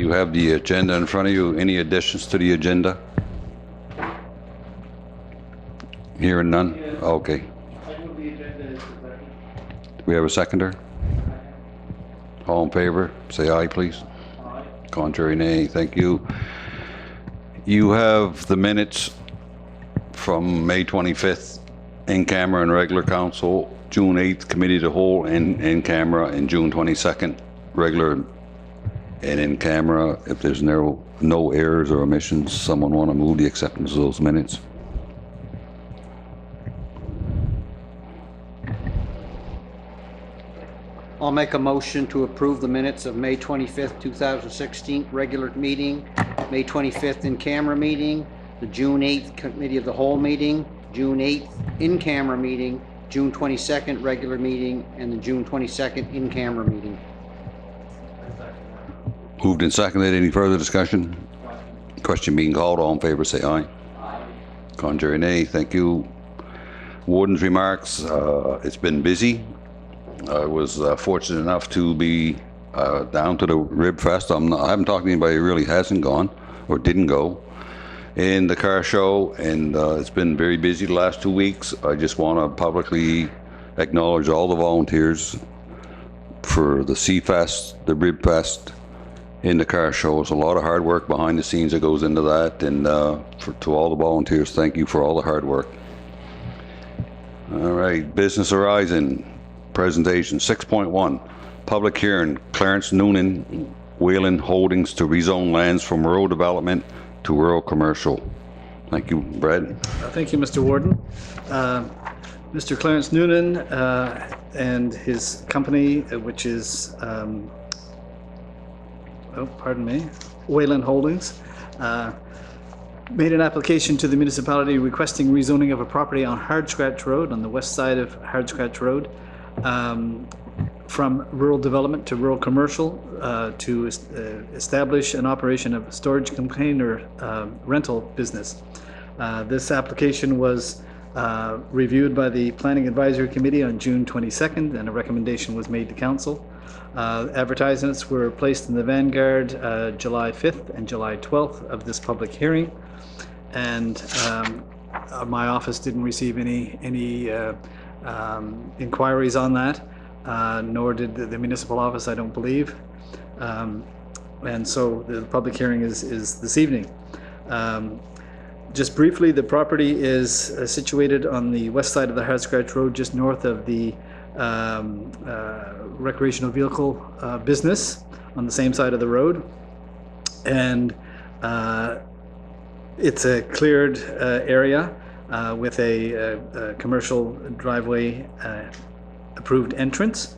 You have the agenda in front of you. Any additions to the agenda? Hearing none? Okay. Do we have a seconder? All in favor, say aye, please. Aye. Contrary, nay. Thank you. You have the minutes from May 25th in camera and regular council, June 8th committee of the whole in camera, and June 22nd regular and in camera. If there's no errors or omissions, someone want to move the acceptance of those minutes? I'll make a motion to approve the minutes of May 25th, 2016 regular meeting, May 25th in-camera meeting, the June 8th committee of the whole meeting, June 8th in-camera meeting, June 22nd regular meeting, and the June 22nd in-camera meeting. Moved and seconded. Any further discussion? Question being called. All in favor say aye. Aye. Contrary, nay. Thank you. Warden's remarks. It's been busy. I was fortunate enough to be down to the Rib Fest. I haven't talked to anybody who really hasn't gone or didn't go, in the car show, and it's been very busy the last 2 weeks. I just want to publicly acknowledge all the volunteers for the C-Fest, the Rib Fest, in the car show. It's a lot of hard work behind the scenes that goes into that, and to all the volunteers, thank you for all the hard work. All right, Business Horizon. Presentation 6.1, public hearing, Clarence Noonan, Whalen Holdings to rezone lands from rural development to rural commercial. Thank you, Brad. Thank you, Mr. Warden. Mr. Clarence Noonan and his company, which is, Whalen Holdings, made an application to the municipality requesting rezoning of a property on Hardscratch Road, on the west side of Hardscratch Road, from rural development to rural commercial, to establish an operation of storage container rental business. This application was reviewed by the Planning Advisory Committee on June 22nd, and a recommendation was made to Council. Advertisements were placed in the Vanguard July 5th and July 12th of this public hearing, and my office didn't receive any inquiries on that, nor did the municipal office, I don't believe. And so the public hearing is this evening. Just briefly, the property is situated on the west side of the Hardscratch Road, just north of the recreational vehicle business, on the same side of the road. And it's a cleared area with a commercial driveway approved entrance.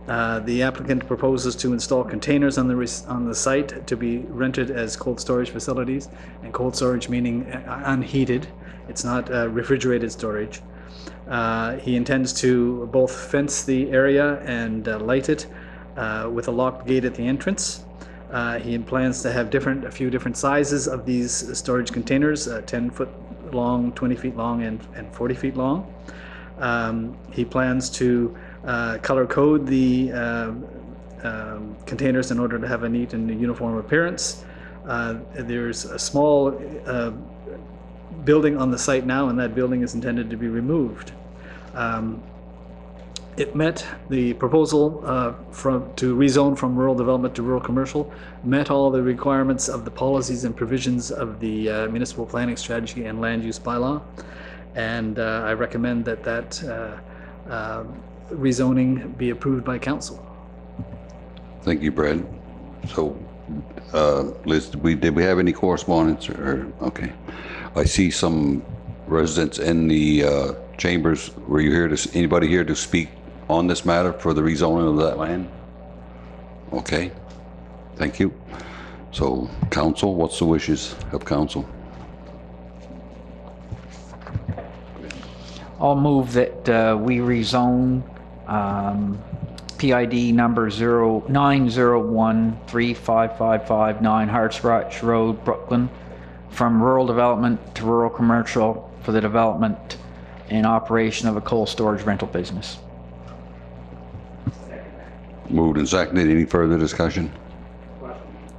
The applicant proposes to install containers on the site to be rented as cold storage facilities, and cold storage meaning unheated. It's not refrigerated storage. He intends to both fence the area and light it with a locked gate at the entrance. He plans to have a few different sizes of these storage containers, 10 foot long, 20 feet long, and 40 feet long. He plans to color code the containers in order to have a neat and uniform appearance. There's a small building on the site now, and that building is intended to be removed. It met the proposal to rezone from rural development to rural commercial, met all the requirements of the policies and provisions of the municipal planning strategy and land use bylaw, and I recommend that rezoning be approved by council. Thank you, Brad. So, Liz, did we have any correspondence? Okay, I see some residents in the chambers. Were you here anybody here to speak on this matter for the rezoning of that land? Okay, thank you. So, council, what's the wishes of council? I'll move that we rezone PID number 901355559 Hardscratch Road, Brooklyn, from rural development to rural commercial for the development and operation of a cold storage rental business. Moved and seconded. Any further discussion?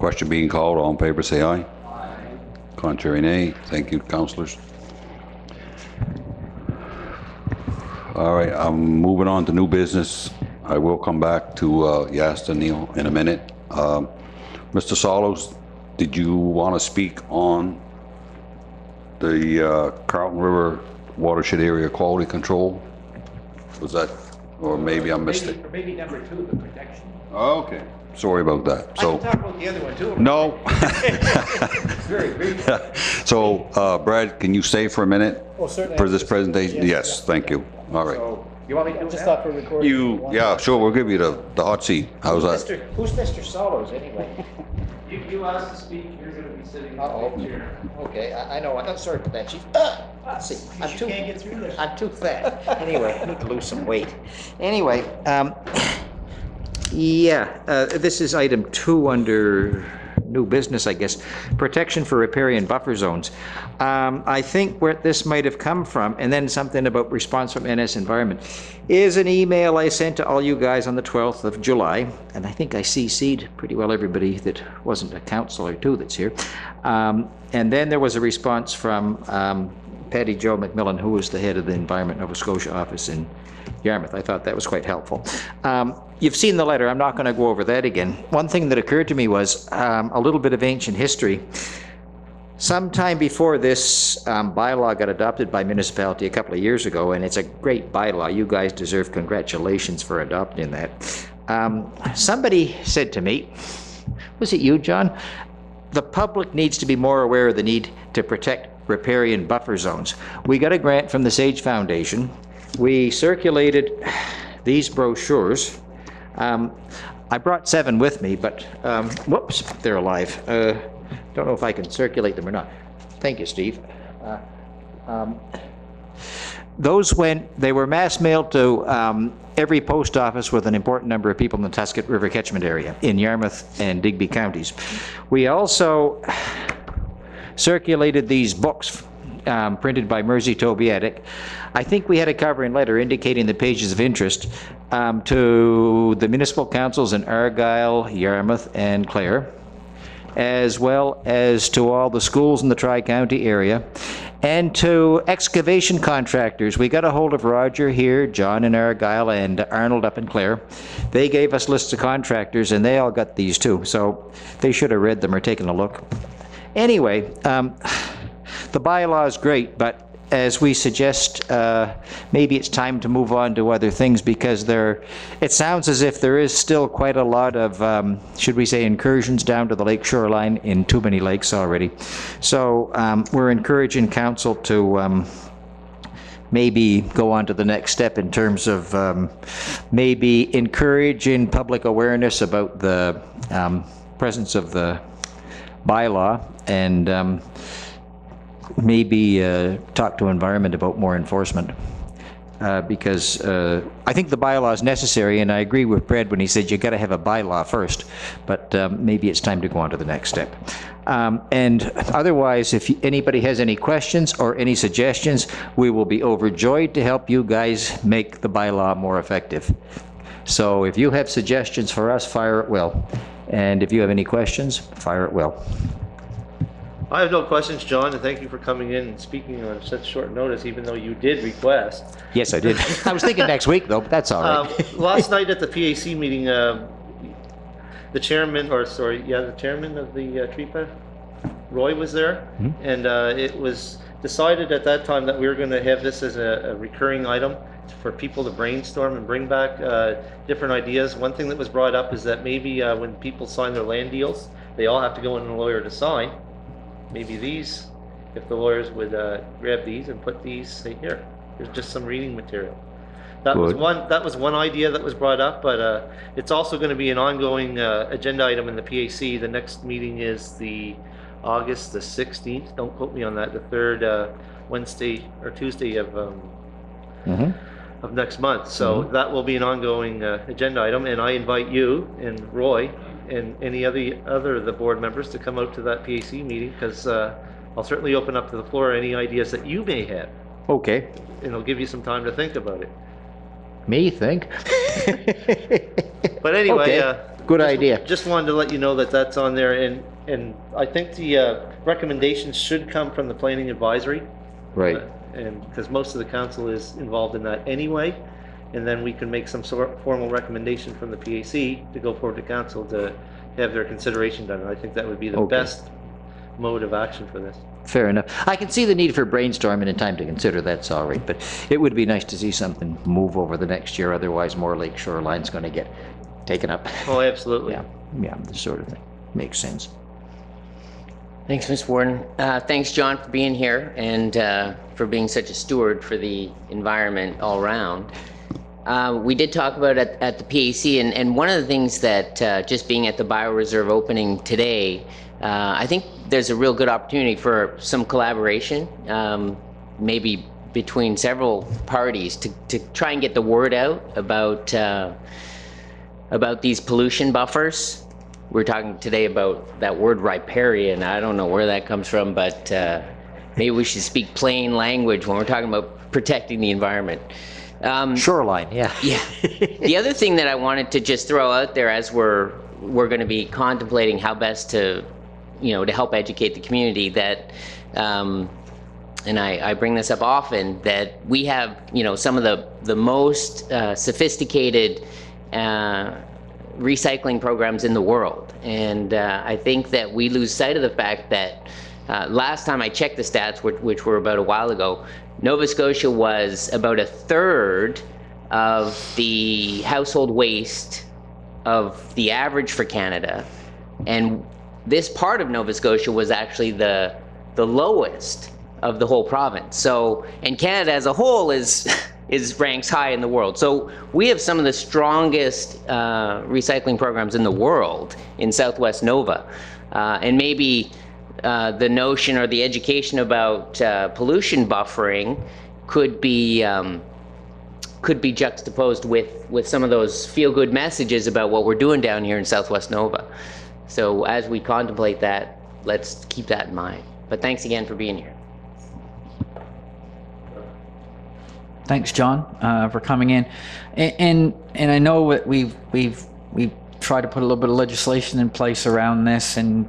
Question being called, all in favor say aye. Contrary, nay. Thank you, councillors. All right, I'm moving on to new business. I will come back to Yasta Neil in a minute. Mr. Solos, did you want to speak on the Carlton River Watershed Area Quality Control? Was that, or maybe I missed it? Or maybe number 2, the protection. Okay. Sorry about that. I can talk about the other one too. No. It's very brief. So, Brad, can you stay for a minute? Oh, certainly. For this presentation? Yes, thank you. All right. So, you want me to do just stop for recording? Yeah, sure, we'll give you the hot seat. How's that? Who's Mr. Solos anyway? You asked to speak, you're gonna be sitting in Uh-oh. the chair. Okay, I know, I'm sorry about that, chief. See, I'm too, can't get through this. I'm too fat. Anyway, I need to lose some weight. Anyway, this is item 2 under new business, I guess. Protection for riparian buffer zones. I think where this might have come from, and then something about response from NS Environment, is an email I sent to all you guys on the 12th of July, and I think I CC'd pretty well everybody that wasn't a councillor too that's here. And then there was a response from Patty Jo McMillan, who was the head of the Environment Nova Scotia office in Yarmouth. I thought that was quite helpful. You've seen the letter. I'm not going to go over that again. One thing that occurred to me was a little bit of ancient history. Sometime before this bylaw got adopted by municipality a couple of years ago, and it's a great bylaw. You guys deserve congratulations for adopting that. Somebody said to me, was it you, John? The public needs to be more aware of the need to protect riparian buffer zones. We got a grant from the Sage Foundation. We circulated these brochures. I brought 7 with me, but whoops, they're alive. Don't know if I can circulate them or not. Thank you, Steve. They were mass mailed to every post office with an important number of people in the Tuscot River catchment area in Yarmouth and Digby counties. We also circulated these books printed by Mersey Tobiatic. I think we had a covering letter indicating the pages of interest to the municipal councils in Argyll, Yarmouth, and Clare, as well as to all the schools in the Tri-County area, and to excavation contractors. We got a hold of Roger here, John in Argyll, and Arnold up in Clare. They gave us lists of contractors, and they all got these too, so they should have read them or taken a look. Anyway, the bylaw is great, but as we suggest, maybe it's time to move on to other things, because it sounds as if there is still quite a lot of, should we say, incursions down to the lake shoreline in too many lakes already. So we're encouraging council to maybe go on to the next step in terms of maybe encouraging public awareness about the presence of the bylaw, and maybe talk to Environment about more enforcement. Because I think the bylaw is necessary, and I agree with Brad when he said you got to have a bylaw first, but maybe it's time to go on to the next step. And otherwise, if anybody has any questions or any suggestions, we will be overjoyed to help you guys make the bylaw more effective. So if you have suggestions for us, fire at will. And if you have any questions, fire at will. I have no questions, John, and thank you for coming in and speaking on such short notice, even though you did request. Yes, I did. I was thinking next week, though, but that's all right. Last night at the PAC meeting, the chairman of the TRIPA, Roy, was there, and it was decided at that time that we were going to have this as a recurring item for people to brainstorm and bring back different ideas. One thing that was brought up is that maybe when people sign their land deals, they all have to go in a lawyer to sign. Maybe these, if the lawyers would grab these and put these, say, here, here's just some reading material. That was one idea that was brought up, but it's also going to be an ongoing agenda item in the PAC. The next meeting is the August the 16th. Don't quote me on that. The third Wednesday or Tuesday of next month. So that will be an ongoing agenda item, and I invite you and Roy and any other of the board members to come out to that PAC meeting, because I'll certainly open up to the floor any ideas that you may have. Okay. And it'll give you some time to think about it. Me think? But anyway, Okay. Good idea. Just wanted to let you know that that's on there, and I think the recommendations should come from the planning advisory. Right. And, because most of the council is involved in that anyway, and then we can make some sort of formal recommendation from the PAC to go forward to council to have their consideration done. And I think that would be the Okay. best mode of action for this. Fair enough. I can see the need for brainstorming and time to consider, that's all right, but it would be nice to see something move over the next year, otherwise more lake shoreline's gonna get taken up. Oh, absolutely. Yeah, this sort of thing. Makes sense. Thanks, Ms. Warden. Thanks, John, for being here and for being such a steward for the environment all around. We did talk about it at the PAC, and one of the things that just being at the bioreserve opening today, I think there's a real good opportunity for some collaboration, maybe between several parties to try and get the word out about these pollution buffers. We're talking today about that word riparian. I don't know where that comes from, but maybe we should speak plain language when we're talking about protecting the environment. Shoreline, yeah. Yeah. The other thing that I wanted to just throw out there as we're going to be contemplating how best to, to help educate the community that, and I bring this up often, that we have, some of the most sophisticated recycling programs in the world. And I think that we lose sight of the fact that last time I checked the stats, which were about a while ago, Nova Scotia was about a third of the household waste of the average for Canada. And this part of Nova Scotia was actually the lowest of the whole province. So, and Canada as a whole is ranks high in the world. So we have some of the strongest recycling programs in the world in Southwest Nova. And maybe the notion or the education about pollution buffering could be juxtaposed with some of those feel-good messages about what we're doing down here in Southwest Nova. So as we contemplate that, let's keep that in mind. But thanks again for being here. Thanks, John, for coming in. And I know that we've tried to put a little bit of legislation in place around this, and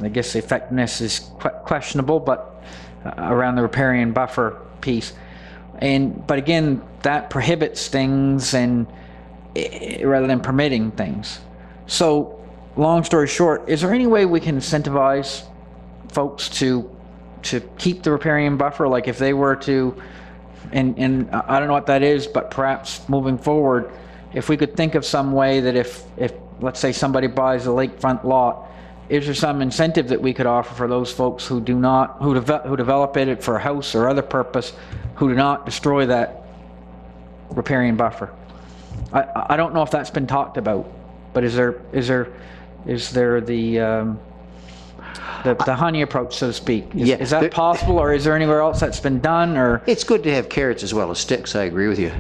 I guess the effectiveness is questionable, but around the riparian buffer piece. But again, that prohibits things and rather than permitting things. So, long story short, is there any way we can incentivize folks to keep the riparian buffer? Like if they were to, and I don't know what that is, but perhaps moving forward, if we could think of some way that if let's say somebody buys a lakefront lot, is there some incentive that we could offer for those folks who develop it for a house or other purpose, who do not destroy that riparian buffer? I don't know if that's been talked about, but is there the honey approach, so to speak? Is that possible, or is there anywhere else that's been done? Or It's good to have carrots as well as sticks, I agree with you.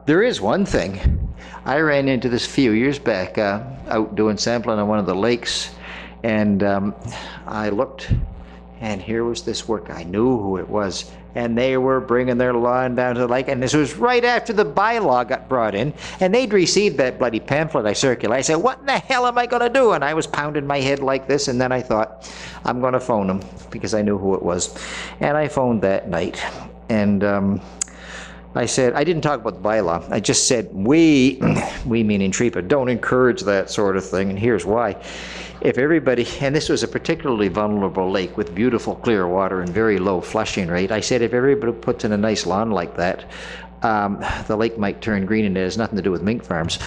There is one thing. I ran into this a few years back out doing sampling on one of the lakes, and I looked, and here was this work. I knew who it was, and they were bringing their lawn down to the lake, and this was right after the bylaw got brought in, and they'd received that bloody pamphlet I circulated. I said, what in the hell am I going to do? And I was pounding my head like this, and then I thought, I'm going to phone them, because I knew who it was. And I phoned that night, and I said, I didn't talk about the bylaw. I just said, we meaning TREPA, don't encourage that sort of thing, and here's why. If everybody, and this was a particularly vulnerable lake with beautiful clear water and very low flushing rate, I said if everybody puts in a nice lawn like that, the lake might turn green, and it has nothing to do with mink farms.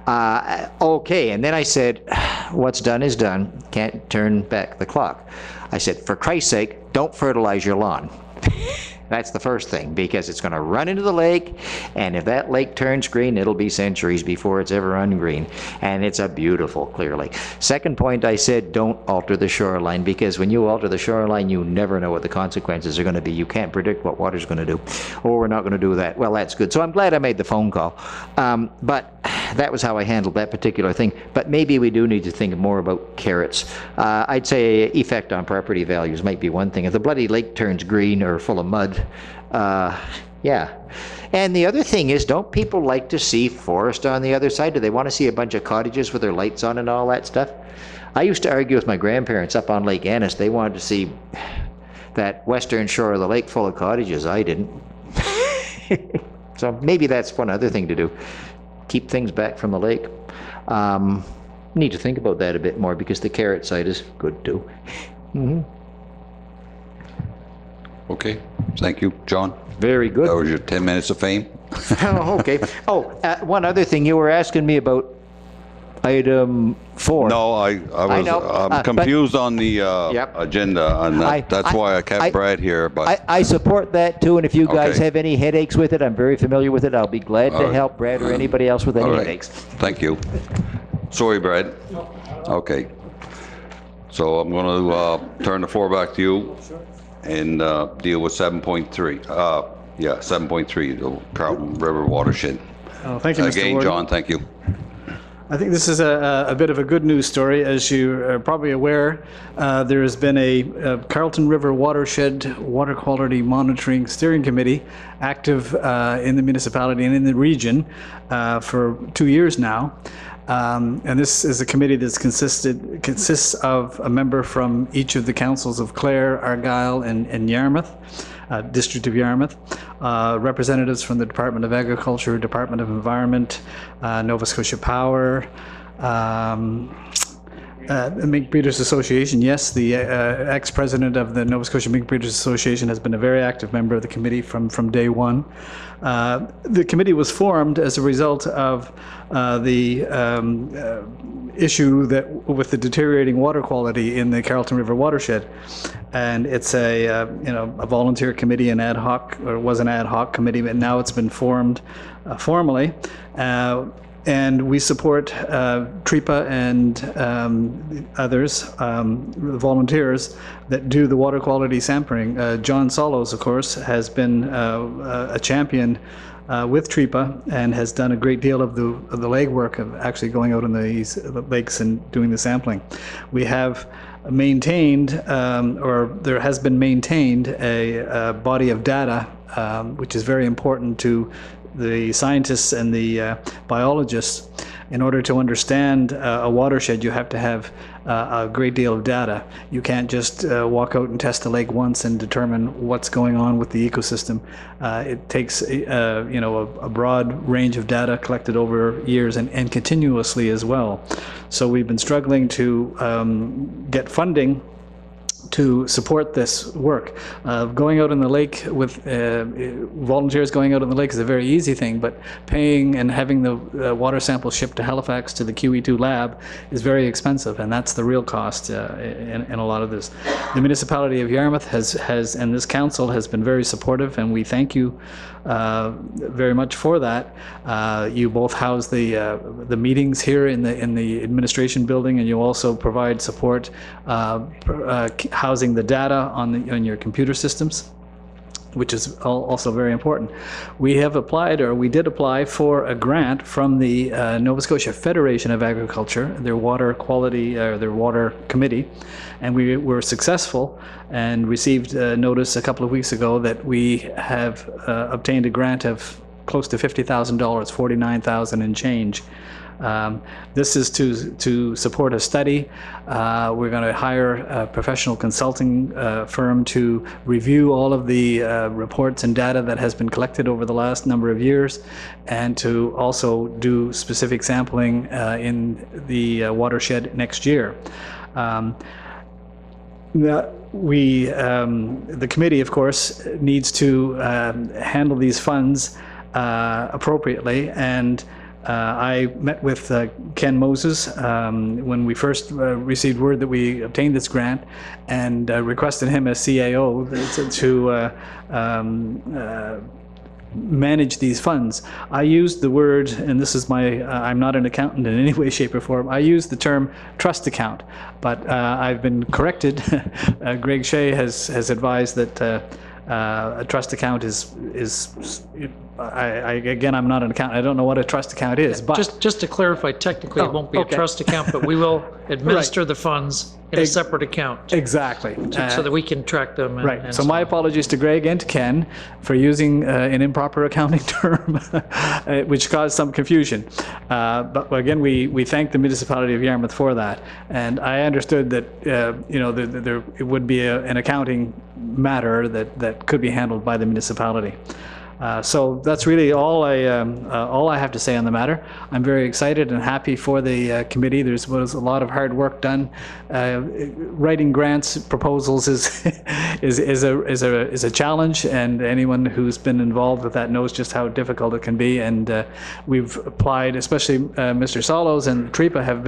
Okay, and then I said, what's done is done, can't turn back the clock. I said, for Christ's sake, don't fertilize your lawn. That's the first thing, because it's going to run into the lake, and if that lake turns green, it'll be centuries before it's ever ungreen. And it's a beautiful, clear lake. Second point, I said, don't alter the shoreline, because when you alter the shoreline, you never know what the consequences are going to be. You can't predict what water's going to do. Oh, we're not going to do that. Well, that's good. So I'm glad I made the phone call. But that was how I handled that particular thing. But maybe we do need to think more about carrots. I'd say effect on property values might be one thing. If the bloody lake turns green or full of mud, Yeah. And the other thing is, don't people like to see forest on the other side? Do they want to see a bunch of cottages with their lights on and all that stuff? I used to argue with my grandparents up on Lake Annis. They wanted to see that western shore of the lake full of cottages. I didn't. So maybe that's one other thing to do. Keep things back from the lake. Need to think about that a bit more, because the carrot side is good too. Okay, thank you, John. Very good. That was your 10 minutes of fame. Oh, okay. Oh, one other thing. You were asking me about item 4. No, I'm confused on the Yep. agenda, and that's why I kept Brad here, but I support that too, and if you guys Okay. have any headaches with it, I'm very familiar with it. I'll be glad to right. help Brad or anybody else with any all right. headaches. Thank you. Sorry, Brad. Okay. So I'm going to turn the floor back to you and deal with 7.3. 7.3, the Carlton River watershed. Oh, thank you, Mr. Again, Warden. John, thank you. I think this is a bit of a good news story. As you are probably aware, there has been a Carlton River Watershed Water Quality Monitoring Steering Committee active in the municipality and in the region for 2 years now. And this is a committee that consists of a member from each of the councils of Clare, Argyll, and Yarmouth. District of Yarmouth, representatives from the Department of Agriculture, Department of Environment, Nova Scotia Power, the Mink Breeders Association. Yes, the ex-president of the Nova Scotia Mink Breeders Association has been a very active member of the committee from day one. The committee was formed as a result of the issue that with the deteriorating water quality in the Carlton River watershed, and it's a volunteer committee, an ad hoc, or was an ad hoc committee, but now it's been formed formally. And we support TREPA and others, volunteers that do the water quality sampling. John Solos, of course, has been a champion with TREPA and has done a great deal of the legwork of actually going out in these lakes and doing the sampling. We have maintained, or there has been maintained, a body of data which is very important to the scientists and the biologists. In order to understand a watershed, you have to have a great deal of data. You can't just walk out and test a lake once and determine what's going on with the ecosystem. It takes a broad range of data collected over years and continuously as well. So we've been struggling to get funding to support this work. Going out in the lake with volunteers going out in the lake is a very easy thing, but paying and having the water samples shipped to Halifax to the QE2 lab is very expensive, and that's the real cost in a lot of this. The municipality of Yarmouth has and this council has been very supportive, and we thank you very much for that. You both house the meetings here in the administration building, and you also provide support housing the data on your computer systems, which is also very important. We have applied, or we did apply for a grant from the Nova Scotia Federation of Agriculture, their water quality, their water committee, and we were successful and received notice a couple of weeks ago that we have obtained a grant of close to $50,000, $49,000 and change. This is to support a study. We're going to hire a professional consulting firm to review all of the reports and data that has been collected over the last number of years, and to also do specific sampling in the watershed next year. The committee, of course, needs to handle these funds appropriately, and I met with Ken Moses when we first received word that we obtained this grant, and requested him as CAO to manage these funds. I used the word, and this is I'm not an accountant in any way, shape, or form. I used the term trust account, but I've been corrected. Greg Shea has advised that A trust account is again, I'm not an accountant. I don't know what a trust account is, but Just to clarify, technically, Oh, it won't be okay. a trust account, but we will administer the funds in a separate account exactly. so that we can track them. And, Right. and So my apologies to Greg and to Ken for using an improper accounting term, which caused some confusion. But again, we thank the municipality of Yarmouth for that. And I understood that there it would be an accounting matter that could be handled by the municipality. So that's really all I have to say on the matter. I'm very excited and happy for the committee. There was a lot of hard work done. Writing grants proposals is a challenge, and anyone who's been involved with that knows just how difficult it can be. And we've applied, especially Mr. Solos and TREPA have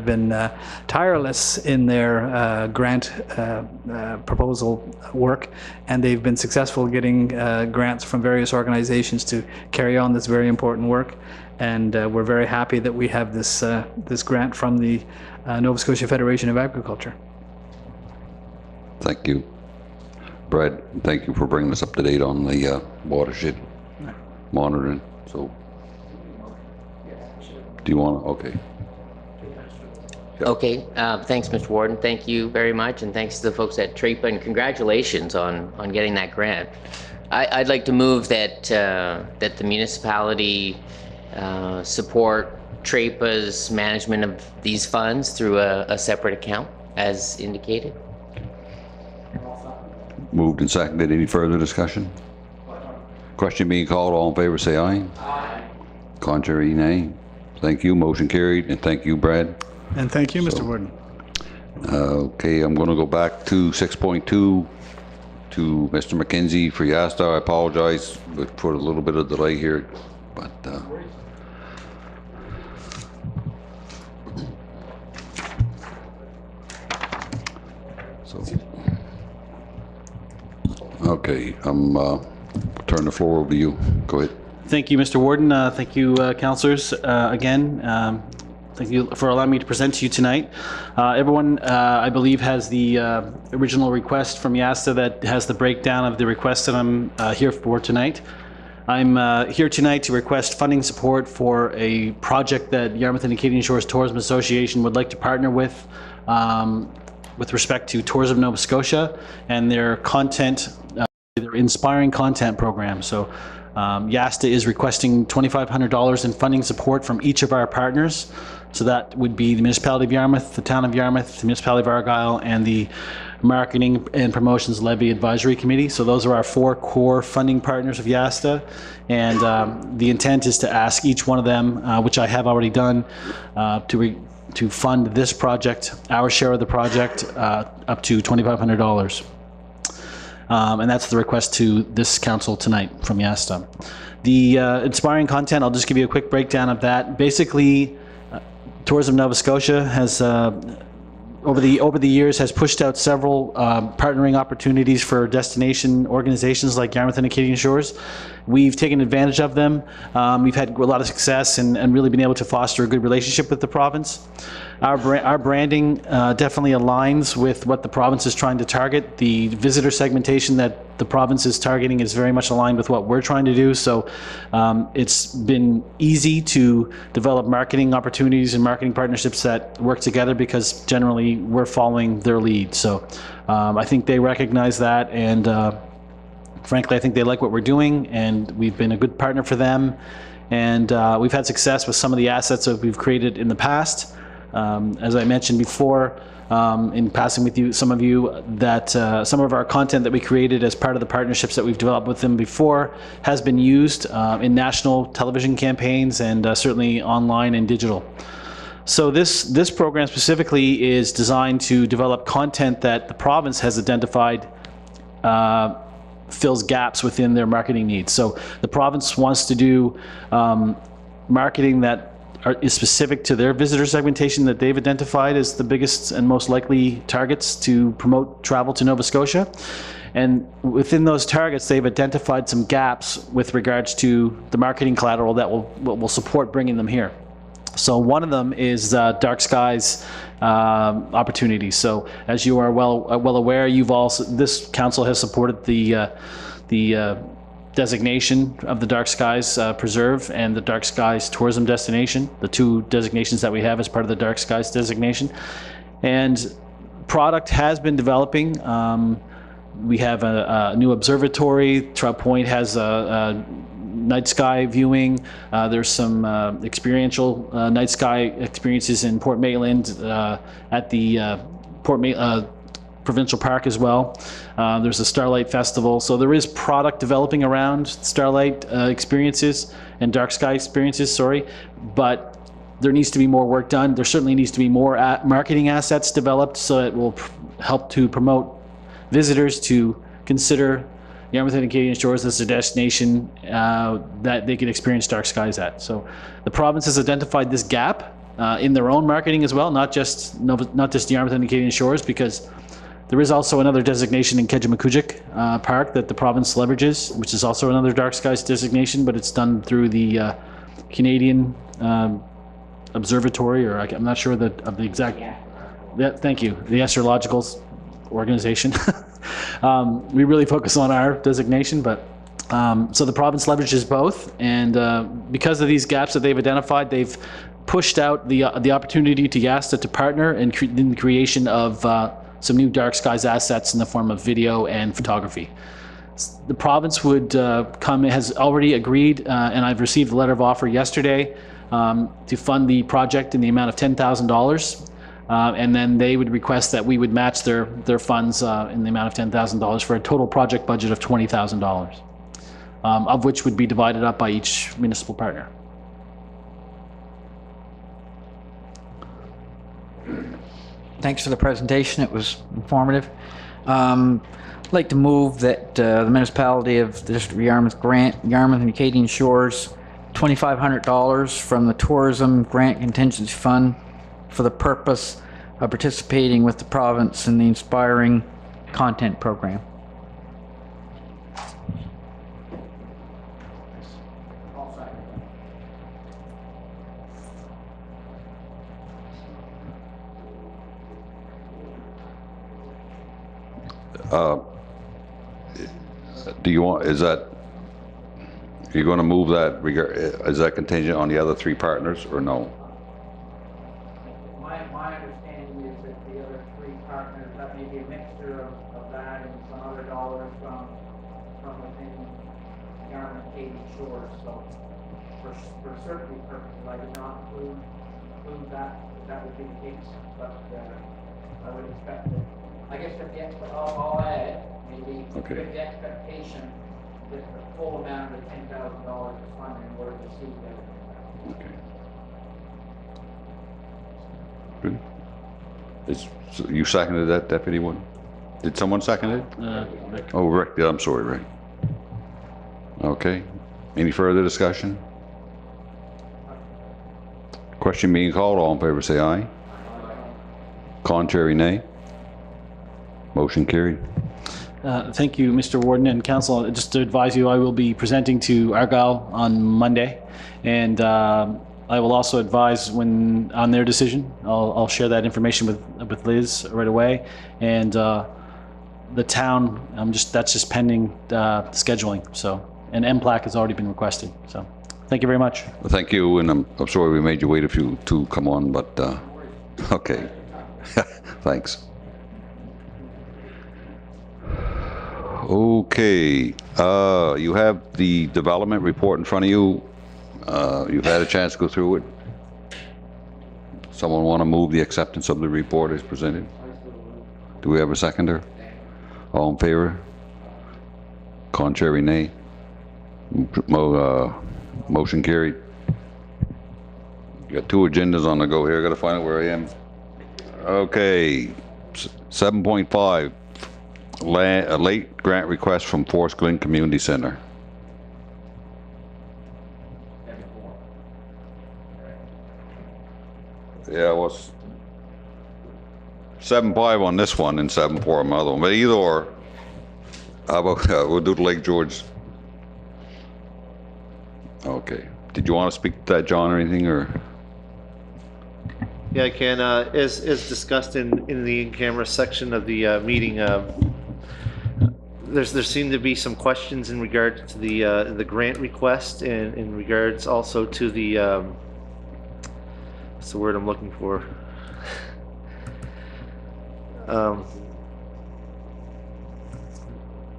been tireless in their grant proposal work, and they've been successful getting grants from various organizations to carry on this very important work. And we're very happy that we have this this grant from the Nova Scotia Federation of Agriculture. Thank you. Brad, thank you for bringing us up to date on the watershed monitoring. So, do you want to? Okay. Okay, thanks, Mr. Warden. Thank you very much, and thanks to the folks at TREPA, and congratulations on getting that grant. I'd like to move that that the municipality support TREPA's management of these funds through a separate account, as indicated. Moved and seconded. Any further discussion? Question being called. All in favor, say aye. Aye. Contrary, nay. Thank you. Motion carried. And thank you, Brad. And thank you, Mr. Warden. Okay, I'm going to go back to 6.2 to Mr. McKenzie for Yasta. I apologize for a little bit of delay here, but okay, I'm turn the floor over to you. Go ahead. Thank you, Mr. Warden. Thank you, councillors. Again, thank you for allowing me to present to you tonight. Everyone, I believe, has the original request from YASTA that has the breakdown of the requests that I'm here for tonight. I'm here tonight to request funding support for a project that Yarmouth and Acadian Shores Tourism Association would like to partner with respect to Tourism Nova Scotia and their content, their Inspiring Content program. So YASTA is requesting $2,500 in funding support from each of our partners. So that would be the Municipality of Yarmouth, the Town of Yarmouth, the Municipality of Argyle, and the Marketing and Promotions Levy Advisory Committee. So those are our 4 core funding partners of YASTA. And the intent is to ask each one of them, which I have already done, to fund this project, our share of the project, up to $2,500. And that's the request to this council tonight from YASTA. The Inspiring Content, I'll just give you a quick breakdown of that. Basically, Tourism Nova Scotia has, over the years, has pushed out several partnering opportunities for destination organizations like Yarmouth and Acadian Shores. We've taken advantage of them. We've had a lot of success and really been able to foster a good relationship with the province. Our branding definitely aligns with what the province is trying to target. The visitor segmentation that the province is targeting is very much aligned with what we're trying to do. So it's been easy to develop marketing opportunities and marketing partnerships that work together because generally we're following their lead. So I think they recognize that, and frankly, I think they like what we're doing, and we've been a good partner for them. And we've had success with some of the assets that we've created in the past. As I mentioned before, in passing with you, some of you, that some of our content that we created as part of the partnerships that we've developed with them before has been used in national television campaigns and certainly online and digital. So this program specifically is designed to develop content that the province has identified fills gaps within their marketing needs. So the province wants to do marketing that is specific to their visitor segmentation that they've identified as the biggest and most likely targets to promote travel to Nova Scotia. And within those targets, they've identified some gaps with regards to the marketing collateral that will support bringing them here. So one of them is dark skies opportunities. So as you are well aware, this council has supported the designation of the Dark Skies Preserve and the Dark Skies Tourism Destination, the two designations that we have as part of the Dark Skies designation. And product has been developing. We have a new observatory. Trout Point has a night sky viewing. There's some experiential night sky experiences in Port Maitland at the Provincial Park as well. There's a Starlight Festival. So there is product developing around Starlight experiences and dark sky experiences, but there needs to be more work done. There certainly needs to be more marketing assets developed so it will help to promote visitors to consider Yarmouth and Acadian Shores as a destination that they could experience dark skies at. So the province has identified this gap in their own marketing as well, not just Yarmouth and Acadian Shores, because there is also another designation in Kejimkujik Park that the province leverages, which is also another dark skies designation, but it's done through the Canadian Observatory, or I'm not sure of the exact. Yeah, thank you. The Astrological Organization. We really focus on our designation, but so the province leverages both, and because of these gaps that they've identified, they've pushed out the opportunity to YASTA to partner in the creation of some new dark skies assets in the form of video and photography. The province would has already agreed, and I've received a letter of offer yesterday to fund the project in the amount of $10,000. And then they would request that we would match their funds in the amount of $10,000 for a total project budget of $20,000, of which would be divided up by each municipal partner. Thanks for the presentation. It was informative. I'd like to move that the municipality of the District of Yarmouth grant Yarmouth and Acadian Shores $2,500 from the Tourism Grant Contingency Fund for the purpose of participating with the province in the Inspiring Content Program. Do you want, you're going to move that, is that contingent on the other three partners or no? My understanding is that the other three partners, that may be a mixture of that and some other dollars from within Yarmouth and Acadian Shores. So for certainty purposes, I did not include that would be the case, but I would expect that. I guess if I'll add, maybe Okay. with the expectation that the full amount of $10,000 is funded in order to see that. Okay. Good. So you seconded that, Deputy Wood? Did someone second it? Rick. Oh, Rick, yeah, I'm sorry, Rick. Okay. Any further discussion? Question being called, all in favor say aye. Contrary, nay. Motion carried. Thank you, Mr. Warden and Council. Just to advise you, I will be presenting to Argyle on Monday, and I will also advise when on their decision. I'll share that information with Liz right away, and the town. That's just pending scheduling. So, and MPLAC has already been requested. So, thank you very much. Thank you, and I'm sorry we made you wait a few to come on, but okay. Thanks. Okay, you have the development report in front of you. You've had a chance to go through it. Someone want to move the acceptance of the report as presented? Do we have a seconder? All in favor? Contrary, nay. Motion carried. Got two agendas on the go here. Got to find out where I am. Okay, 7.5. A late grant request from Forest Glen Community Center. Yeah, it was 7.5 on this one and 7.4 on the other one, but either or. How about, we'll do the Lake George. Okay. Did you want to speak to that, John, or anything, or? Yeah, I can. As discussed in the in-camera section of the meeting, there seemed to be some questions in regard to the grant request and in regards also to the what's the word I'm looking for?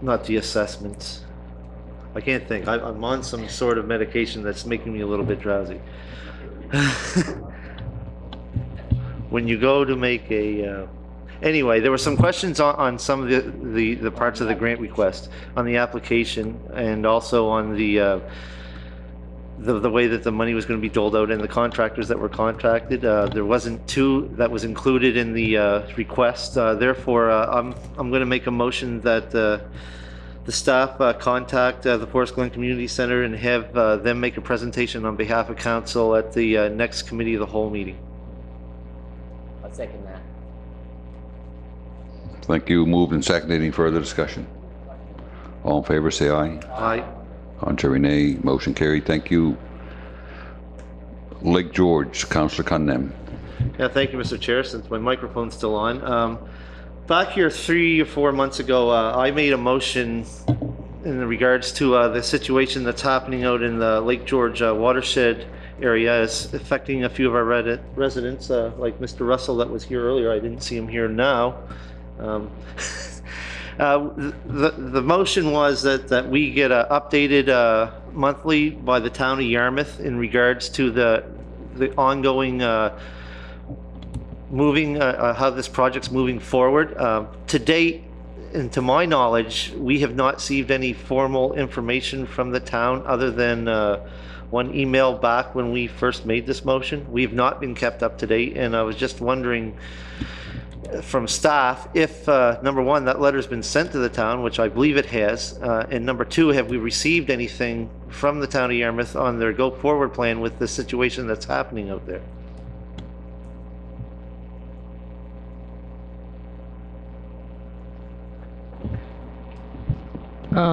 Not the assessments. I can't think. I'm on some sort of medication that's making me a little bit drowsy. When you go to make a anyway, there were some questions on some of the parts of the grant request on the application, and also on the way that the money was going to be doled out and the contractors that were contracted. There wasn't two that was included in the request. Therefore, I'm going to make a motion that the staff contact the Forest Glen Community Center and have them make a presentation on behalf of council at the next committee of the whole meeting. I'll second that. Thank you. Moved and seconded. Any further discussion? All in favor, say aye. Aye. Contrary, nay. Motion carried. Thank you. Lake George, Councillor Cunningham. Yeah, thank you, Mr. Chair, since my microphone's still on. Back here 3 or 4 months ago, I made a motion in regards to the situation that's happening out in the Lake George watershed area. Is affecting a few of our residents, like Mr. Russell that was here earlier. I didn't see him here now. The motion was that we get updated monthly by the town of Yarmouth in regards to the ongoing moving, how this project's moving forward. To date, and to my knowledge, we have not received any formal information from the town other than one email back when we first made this motion. We have not been kept up to date, and I was just wondering from staff if, number one, that letter's been sent to the town, which I believe it has, and number two, have we received anything from the town of Yarmouth on their go-forward plan with the situation that's happening out there?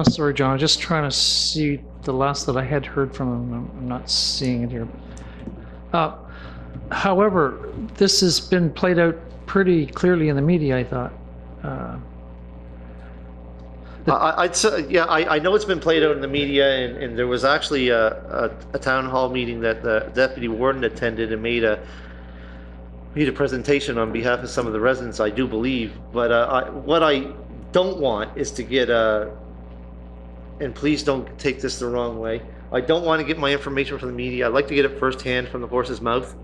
Sorry, John, I'm just trying to see the last that I had heard from him. I'm not seeing it here. However, this has been played out pretty clearly in the media, I thought. I'd say, yeah, I know it's been played out in the media, and there was actually a town hall meeting that the deputy warden attended and made a presentation on behalf of some of the residents, I do believe. But what I don't want is to get and please don't take this the wrong way, I don't want to get my information from the media. I'd like to get it firsthand from the horse's mouth,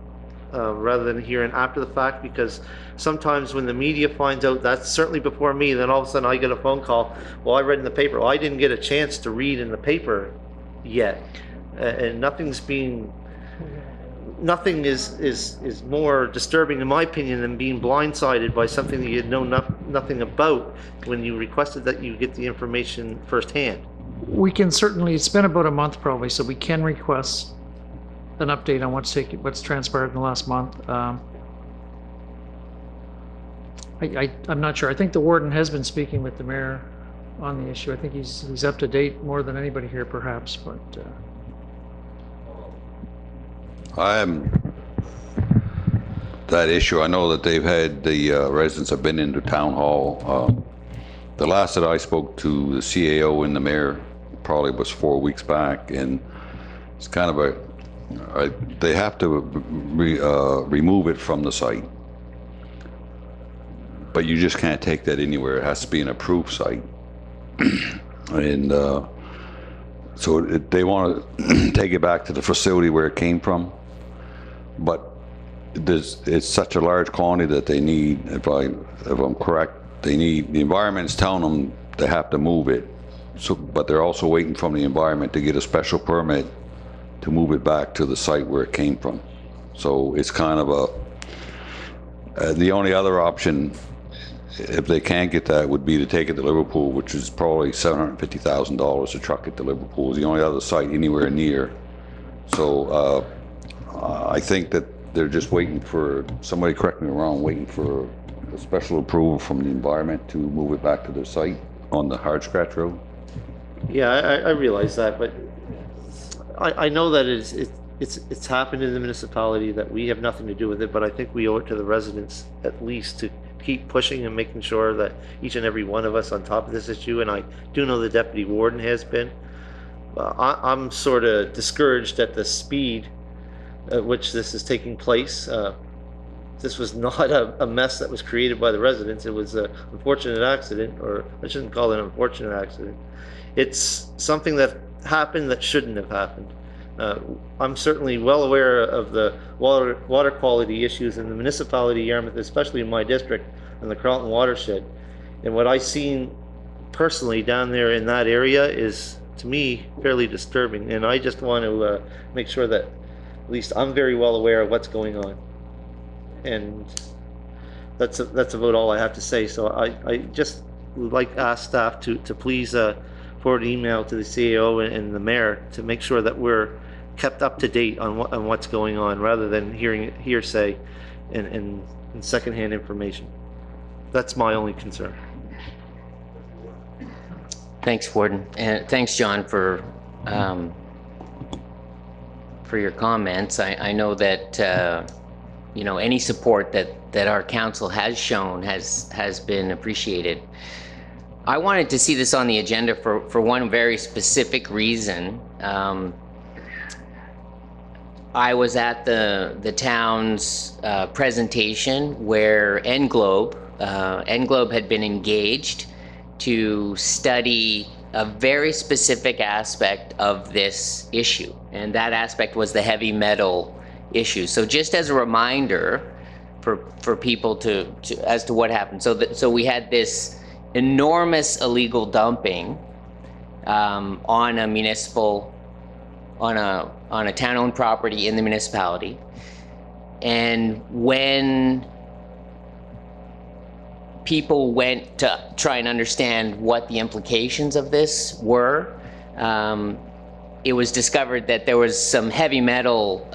rather than hearing after the fact, because sometimes when the media finds out, that's certainly before me, then all of a sudden I get a phone call, well, I read in the paper. Well, I didn't get a chance to read in the paper yet, and nothing is more disturbing in my opinion than being blindsided by something that you know nothing about when you requested that you get the information firsthand. We can certainly, it's been about a month probably, so we can request an update on what's transpired in the last month. I'm not sure. I think the warden has been speaking with the mayor on the issue. I think he's up to date more than anybody here perhaps, but That issue, I know that they've had, the residents have been into town hall. The last that I spoke to the CAO and the mayor probably was 4 weeks back, and it's kind of they have to remove it from the site. But you just can't take that anywhere. It has to be an approved site. And so they want to take it back to the facility where it came from. But it's such a large quantity that they need, if I'm correct, the environment's telling them they have to move it. So, but they're also waiting from the environment to get a special permit to move it back to the site where it came from. So it's kind of the only other option, if they can't get that, would be to take it to Liverpool, which is probably $750,000 to truck it to Liverpool. It's the only other site anywhere near. So I think that they're just waiting for, somebody correct me if I'm wrong, waiting for a special approval from the environment to move it back to their site on the Hard Scratch Road. Yeah, I realize that, but I know that it's happened in the municipality that we have nothing to do with it, but I think we owe it to the residents at least to keep pushing and making sure that each and every one of us on top of this issue, and I do know the deputy warden has been. I'm sort of discouraged at the speed at which this is taking place. This was not a mess that was created by the residents. It was an unfortunate accident, or I shouldn't call it an unfortunate accident. It's something that happened that shouldn't have happened. I'm certainly well aware of the water quality issues in the municipality of Yarmouth, especially in my district and the Carleton watershed. And what I've seen personally down there in that area is, to me, fairly disturbing. And I just want to make sure that at least I'm very well aware of what's going on. And that's about all I have to say. So I just would like to ask staff to please forward an email to the CAO and the mayor to make sure that we're kept up to date on what's going on, rather than hearing hearsay and secondhand information. That's my only concern. Thanks, Warden, and thanks, John, for your comments. I know that you know, any support that our council has shown has been appreciated. I wanted to see this on the agenda for one very specific reason. I was at the town's presentation where Englobe had been engaged to study a very specific aspect of this issue, and that aspect was the heavy metal issue. So just as a reminder for people as to what happened. So we had this enormous illegal dumping on a municipal, on a town-owned property in the municipality. And when people went to try and understand what the implications of this were, it was discovered that there was some heavy metal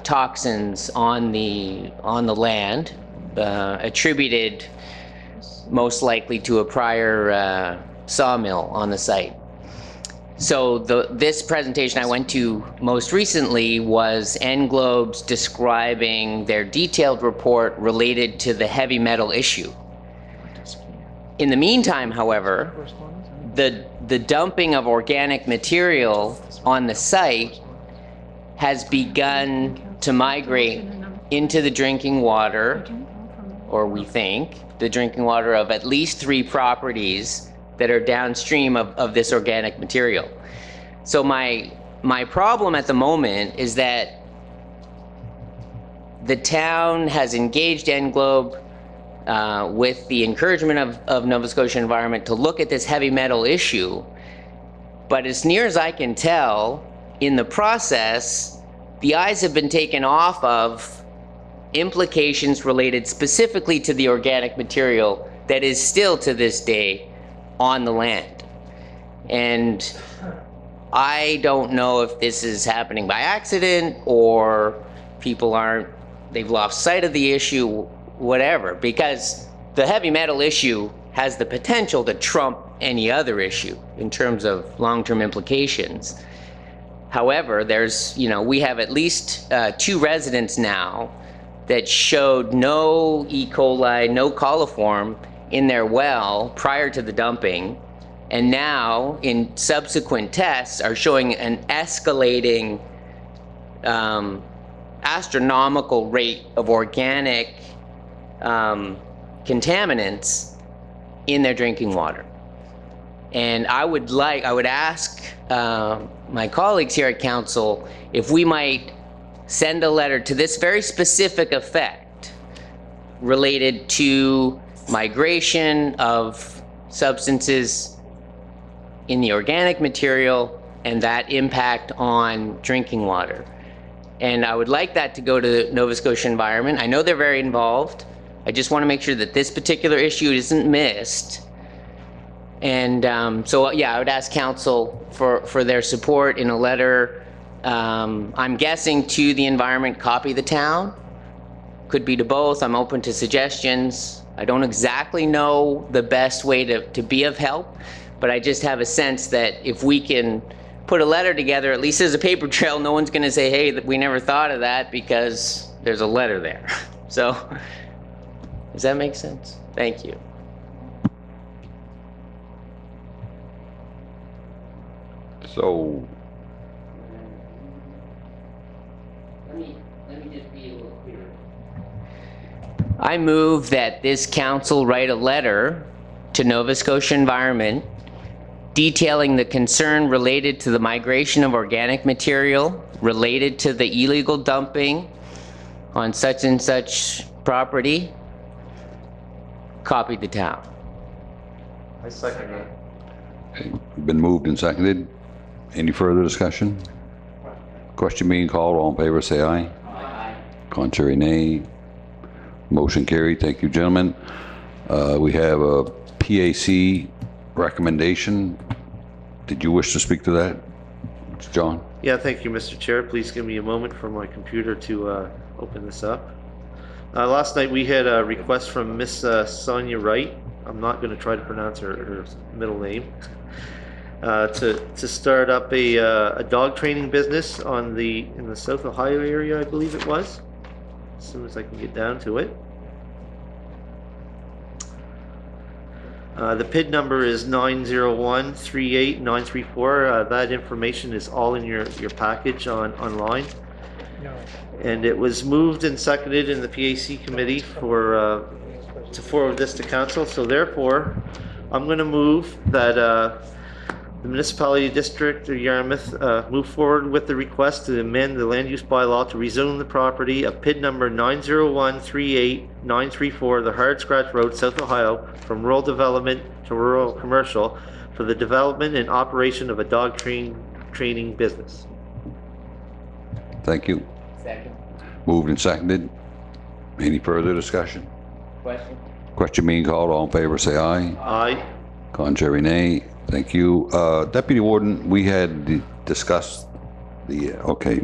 toxins on the land, attributed most likely to a prior sawmill on the site. So this presentation I went to most recently was Englobe's describing their detailed report related to the heavy metal issue. In the meantime, however, the dumping of organic material on the site has begun to migrate into the drinking water, or we think, the drinking water of at least 3 properties that are downstream of this organic material. So my problem at the moment is that the town has engaged Englobe with the encouragement of Nova Scotia Environment to look at this heavy metal issue. But as near as I can tell, in the process, the eyes have been taken off of implications related specifically to the organic material that is still to this day on the land. And I don't know if this is happening by accident or they've lost sight of the issue, whatever, because the heavy metal issue has the potential to trump any other issue in terms of long-term implications. However, we have at least 2 residents now that showed no E. coli, no coliform in their well prior to the dumping, and now in subsequent tests are showing an escalating astronomical rate of organic contaminants in their drinking water. And I would ask my colleagues here at council if we might send a letter to this very specific effect related to migration of substances in the organic material and that impact on drinking water. And I would like that to go to Nova Scotia Environment. I know they're very involved. I just want to make sure that this particular issue isn't missed. And so, yeah, I would ask council for their support in a letter. I'm guessing to the environment, copy the town. Could be to both. I'm open to suggestions. I don't exactly know the best way to be of help, but I just have a sense that if we can put a letter together, at least as a paper trail, no one's gonna say, hey, we never thought of that because there's a letter there. So, does that make sense? Thank you. So, Let me just be a little clearer. I move that this council write a letter to Nova Scotia Environment detailing the concern related to the migration of organic material related to the illegal dumping on such and such property. Copy the town. I second that. been moved and seconded. Any further discussion? Question being called. All in favor, say aye. Aye. Contrary, nay. Motion carried. Thank you, gentlemen. We have a PAC recommendation. Did you wish to speak to that, John? Yeah, thank you, Mr. Chair. Please give me a moment for my computer to open this up. Last night we had a request from Miss Sonia Wright. I'm not going to try to pronounce her middle name. To start up a dog training business in the South Ohio area, I believe it was. As soon as I can get down to it. The PID number is 901-38934. That information is all in your package online. No. And it was moved and seconded in the PAC committee to forward this to council. So therefore, I'm going to move that the municipality district of Yarmouth move forward with the request to amend the land use bylaw to rezone the property of PID number 901-38934, the Hard Scratch Road, South Ohio, from rural development to rural commercial for the development and operation of a dog training business. Thank you. Second. Moved and seconded. Any further discussion? Question? Question being called. All in favor, say aye. Aye. Contrary, nay. Thank you. Deputy Warden, we had discussed okay,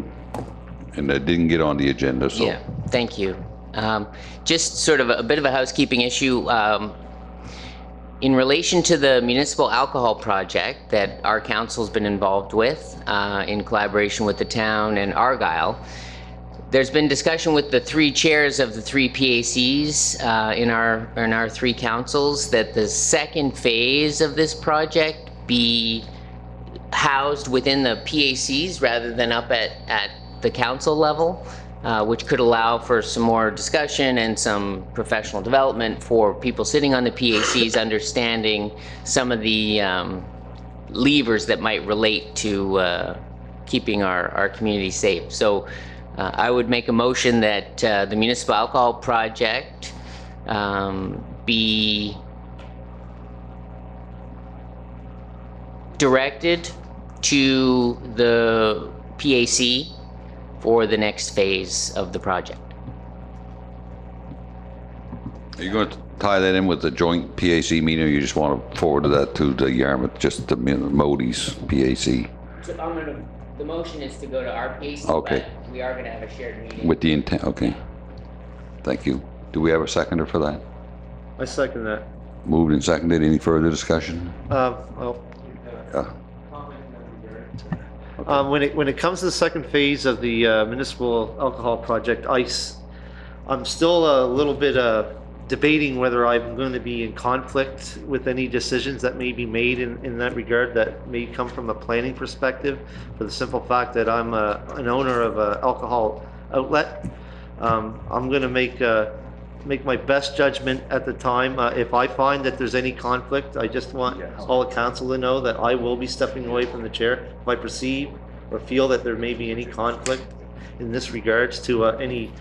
and that didn't get on the agenda, so. Yeah, thank you. Just sort of a bit of a housekeeping issue. In relation to the municipal alcohol project that our council's been involved with in collaboration with the town and Argyle, there's been discussion with the three chairs of the three PACs in our three councils that the second phase of this project be housed within the PACs rather than up at the council level, which could allow for some more discussion and some professional development for people sitting on the PACs, understanding some of the levers that might relate to keeping our community safe. So I would make a motion that the municipal alcohol project be directed to the PAC for the next phase of the project. Are you going to tie that in with the joint PAC meeting, or you just want to forward that to the Yarmouth, just the Modi's PAC? So the motion is to go to our PAC, Okay. but we are going to have a shared meeting. With the intent, okay. Thank you. Do we have a seconder for that? I second that. Moved and seconded. Any further discussion? Well, Yeah. when it comes to the second phase of the municipal alcohol project, ICE, I'm still a little bit debating whether I'm going to be in conflict with any decisions that may be made in that regard that may come from a planning perspective, for the simple fact that I'm an owner of an alcohol outlet. I'm going to make my best judgment at the time. If I find that there's any conflict, I just want all the council to know that I will be stepping away from the chair if I perceive or feel that there may be any conflict in this regards to any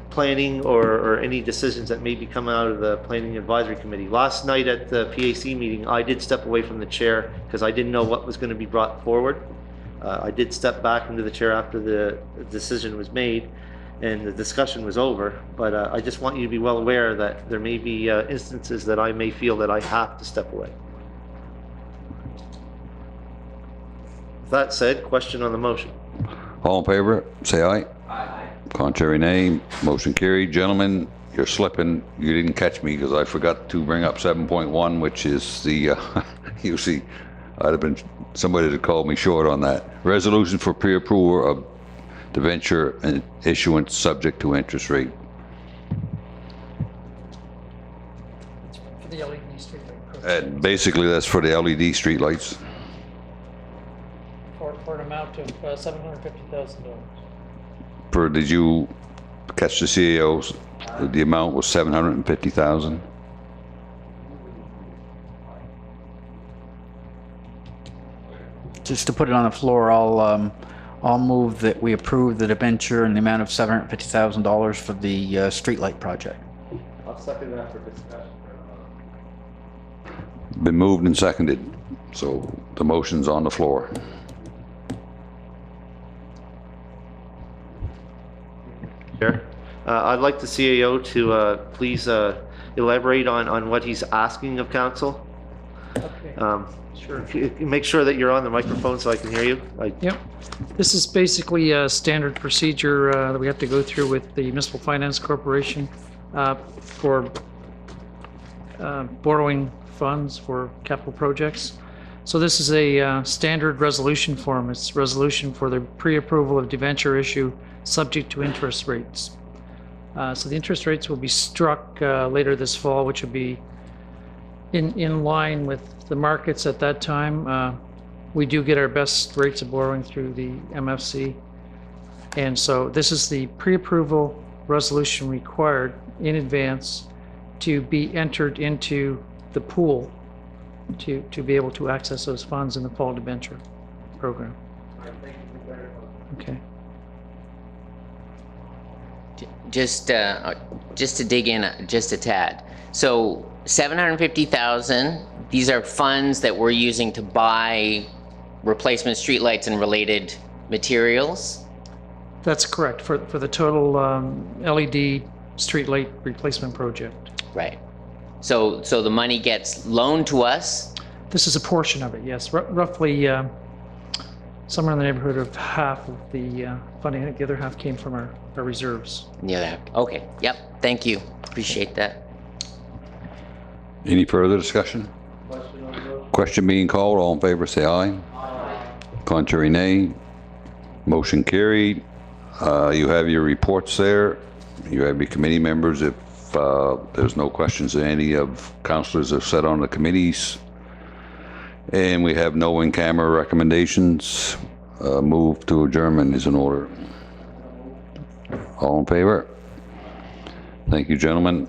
planning or any decisions that may be coming out of the Planning Advisory Committee. Last night at the PAC meeting, I did step away from the chair because I didn't know what was going to be brought forward. I did step back into the chair after the decision was made and the discussion was over, but I just want you to be well aware that there may be instances that I may feel that I have to step away. With that said, question on the motion. All in favor, say aye. Aye. Contrary, nay. Motion carried. Gentlemen, you're slipping. You didn't catch me because I forgot to bring up 7.1, which is the, you see, I'd have been somebody to call me short on that. Resolution for pre-approval of debenture and issuance subject to interest rate. For the LED streetlight project. And basically, that's for the LED streetlights. For an amount of $750,000. Did you catch the CAOs? The amount was 750,000. Just to put it on the floor, I'll move that we approve the debenture in the amount of $750,000 for the streetlight project. I'll second that for discussion. Been moved and seconded, so the motion's on the floor. Chair, I'd like the CAO to please elaborate on what he's asking of council. Okay. Sure. Make sure that you're on the microphone so I can hear you. Yep. This is basically a standard procedure that we have to go through with the Municipal Finance Corporation for borrowing funds for capital projects. So this is a standard resolution form. It's resolution for the pre-approval of debenture issue subject to interest rates. So the interest rates will be struck later this fall, which will be in line with the markets at that time. We do get our best rates of borrowing through the MFC. And so this is the pre-approval resolution required in advance to be entered into the pool to be able to access those funds in the fall debenture program. Okay. Just to dig in just a tad. So 750,000, these are funds that we're using to buy replacement streetlights and related materials. That's correct, for the total LED streetlight replacement project. Right. So the money gets loaned to us. This is a portion of it, yes. Roughly somewhere in the neighborhood of half of the funding. I think the other half came from our reserves. Yeah. Okay. Yep. Thank you. Appreciate that. Any further discussion? Question being called. All in favor, say aye. Contrary, nay. Motion carried. You have your reports there. You have your committee members. If there's no questions that any of councillors have said on the committees, and we have no in-camera recommendations, move to adjournment is in order. All in favor? Thank you, gentlemen.